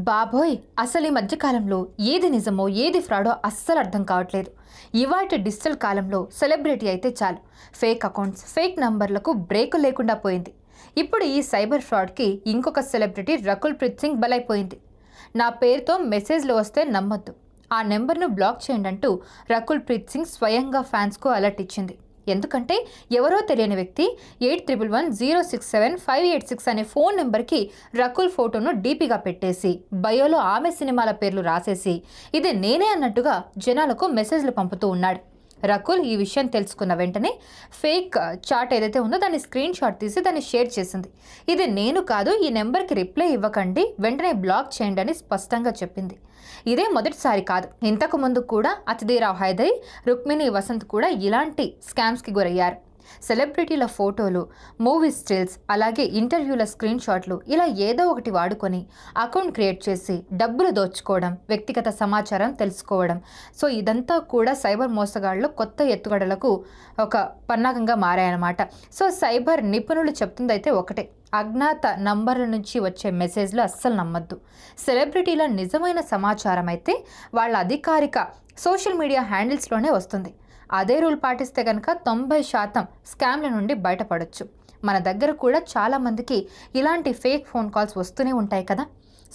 బాబోయ్! అసలు ఈ మధ్య కాలంలో ఏది నిజమో, ఏది ఫ్రాడో అస్సలు అర్థం కావట్లేదు. ఇవాల్టి డిజిటల్ కాలంలో సెలబ్రిటీ అయితే చాలు ఫేక్ అకౌంట్స్, ఫేక్ నంబర్లకు బ్రేకు లేకుండా పోయింది. ఇప్పుడు ఈ సైబర్ ఫ్రాడ్కి ఇంకొక సెలబ్రిటీ రకుల్ ప్రీత్ సింగ్ బలైపోయింది. నా పేరుతో మెసేజ్లు వస్తే నమ్మొద్దు, ఆ నెంబర్ను బ్లాక్ చేయండి అంటూ రకుల్ ప్రీత్ సింగ్ స్వయంగా ఫ్యాన్స్కు అలర్ట్ ఇచ్చింది. ఎందుకంటే ఎవరో తెలియని వ్యక్తి 8111067586 అనే ఫోన్ నెంబర్కి రకుల్ ఫోటోను డీపీగా పెట్టేసి బయోలో ఆమె సినిమాల పేర్లు రాసేసి ఇది నేనే అన్నట్టుగా జనాలకు మెసేజ్లు పంపుతూ ఉన్నాడు. రకుల్ ఈ విషయం తెలుసుకున్న వెంటనే ఫేక్ చాట్ ఏదైతే ఉందో దాన్ని స్క్రీన్ షాట్ తీసి దాన్ని షేర్ చేసింది. ఇది నేను కాదు, ఈ నెంబర్కి రిప్లై ఇవ్వకండి, వెంటనే బ్లాక్ చేయండి అని స్పష్టంగా చెప్పింది. ఇదే మొదటిసారి కాదు, ఇంతకు ముందు కూడా అతిథిరావు హైదరి, రుక్మిణి వసంత్ కూడా ఇలాంటి స్కామ్స్కి గురయ్యారు. సెలబ్రిటీల ఫోటోలు, మూవీ స్టిల్స్, అలాగే ఇంటర్వ్యూల స్క్రీన్ షాట్లు ఇలా ఏదో ఒకటి వాడుకొని అకౌంట్ క్రియేట్ చేసి డబ్బులు దోచుకోవడం, వ్యక్తిగత సమాచారం తెలుసుకోవడం. సో ఇదంతా కూడా సైబర్ మోసగాళ్ళు కొత్త ఎత్తుగడలకు ఒక పన్నాగంగా మారాయన్నమాట. సో సైబర్ నిపుణులు చెప్తుందైతే ఒకటే, అజ్ఞాత నంబర్ల నుంచి వచ్చే మెసేజ్లు అస్సలు నమ్మద్దు. సెలబ్రిటీల నిజమైన సమాచారం అయితే వాళ్ళ అధికారిక సోషల్ మీడియా హ్యాండిల్స్లోనే వస్తుంది. అదే రూల్ పాటిస్తే కనుక 90% స్కామ్ల నుండి బయటపడవచ్చు. మన దగ్గర కూడా చాలామందికి ఇలాంటి ఫేక్ ఫోన్ కాల్స్ వస్తూనే ఉంటాయి కదా.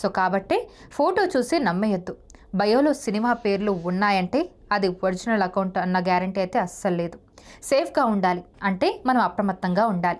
సో కాబట్టే ఫోటో చూసి నమ్మేయొద్దు. బయోలో సినిమా పేర్లు ఉన్నాయంటే అది ఒరిజినల్ అకౌంట్ అన్న గ్యారంటీ అయితే అస్సలు లేదు. సేఫ్గా ఉండాలి అంటే మనం అప్రమత్తంగా ఉండాలి.